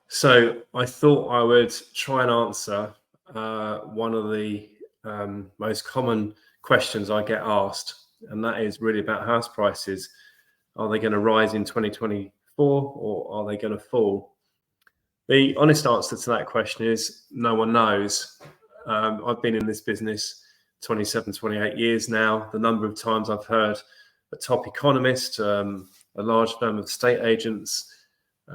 So I thought I would try and answer one of the most common questions I get asked, and that is really about house prices. Are they going to rise in 2024 or are they going to fall? The honest answer to that question is no one knows. I've been in this business 27, 28 years now. The number of times I've heard a top economist, a large firm of estate agents,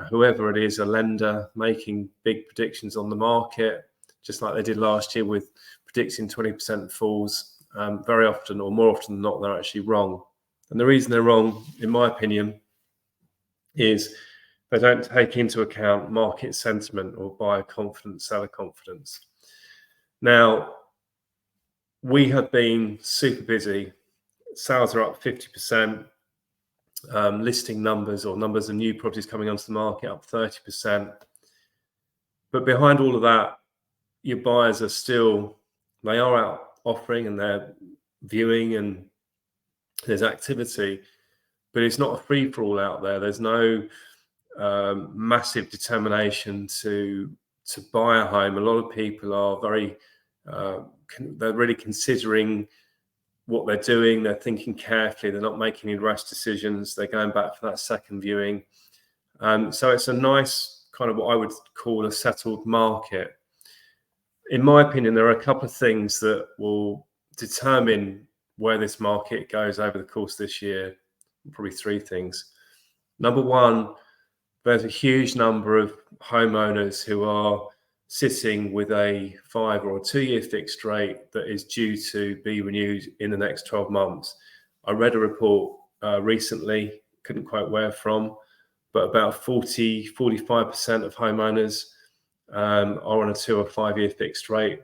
whoever it is, a lender, making big predictions on the market, just like they did last year with predicting 20% falls, very often, or more often than not, they're actually wrong. And the reason they're wrong, in my opinion, is they don't take into account market sentiment or buyer confidence, seller confidence. Now, we have been super busy. Sales are up 50%. Listing numbers or numbers of new properties coming onto the market up 30%. But behind all of that, your buyers are still, they are out offering and they're viewing and there's activity, but it's not a free-for-all out there. There's no massive determination to buy a home. A lot of people are very, they're really considering what they're doing. They're thinking carefully. They're not making any rash decisions. They're going back for that second viewing. So it's a nice kind of what I would call a settled market. In my opinion, there are a couple of things that will determine where this market goes over the course of this year. Probably three things. Number one, there's a huge number of homeowners who are sitting with a 5 or a 2 year fixed rate that is due to be renewed in the next 12 months. I read a report recently, couldn't quote where from, but about 45% of homeowners are on a 2 or 5 year fixed rate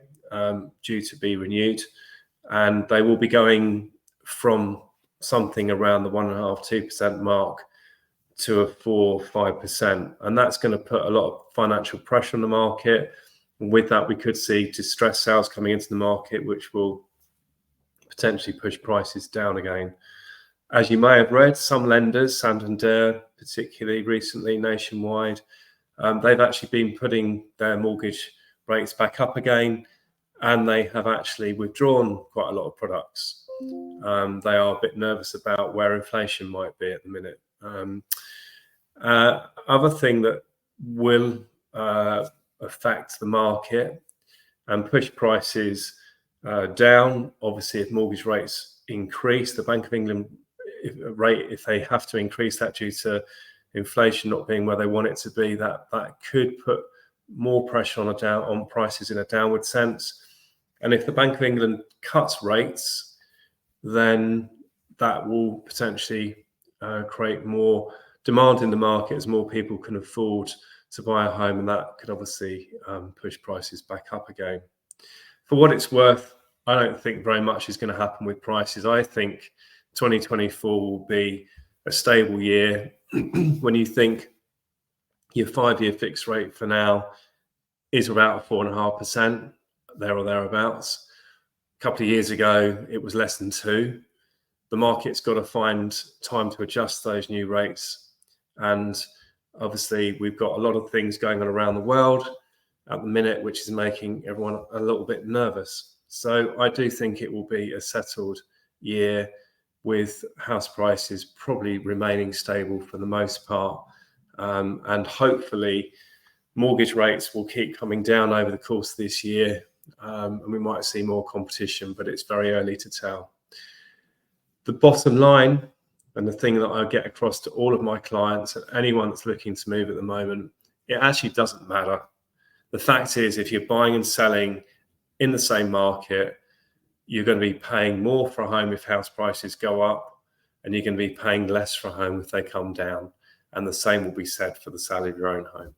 due to be renewed. And they will be going from something around the 1.5–2% mark to a 4–5%, and that's going to put a lot of financial pressure on the market. And with that, we could see distressed sales coming into the market, which will potentially push prices down again. As you may have read, some lenders, Santander particularly recently, nationwide, they've actually been putting their mortgage rates back up again, and they have actually withdrawn quite a lot of products. They are a bit nervous about where inflation might be at the minute. Other thing that will affect the market and push prices down, obviously, if mortgage rates increase, the Bank of England rate, if they have to increase that due to inflation not being where they want it to be, that could put more pressure on prices in a downward sense. And if the Bank of England cuts rates, then that will potentially create more demand in the market as more people can afford to buy a home, and that could obviously push prices back up again. For what it's worth, I don't think very much is going to happen with prices. I think 2024 will be a stable year. When you think your 5 year fixed rate for now is about 4.5%, there or thereabouts. A couple of years ago, it was less than 2%. The market's got to find time to adjust those new rates. And obviously, we've got a lot of things going on around the world at the minute, which is making everyone a little bit nervous. So I do think it will be a settled year with house prices probably remaining stable for the most part. And hopefully, mortgage rates will keep coming down over the course of this year. And we might see more competition, but it's very early to tell. The bottom line, and the thing that I get across to all of my clients and anyone that's looking to move at the moment, it actually doesn't matter. The fact is, if you're buying and selling in the same market, you're going to be paying more for a home if house prices go up, and you're going to be paying less for a home if they come down. And the same will be said for the sale of your own home.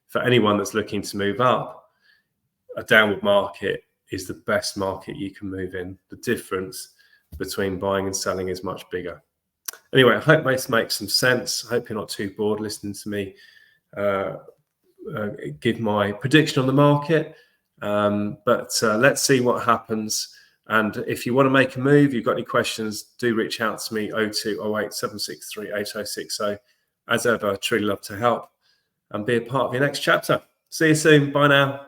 For anyone that's looking to move up, a downward market is the best market you can move in. The difference between buying and selling is much bigger. Anyway, I hope this makes some sense. I hope you're not too bored listening to me give my prediction on the market. But let's see what happens. And if you want to make a move, you've got any questions, do reach out to me, 0208 763 8060. As ever, I truly love to help. and be a part of your next chapter. See you soon. Bye now.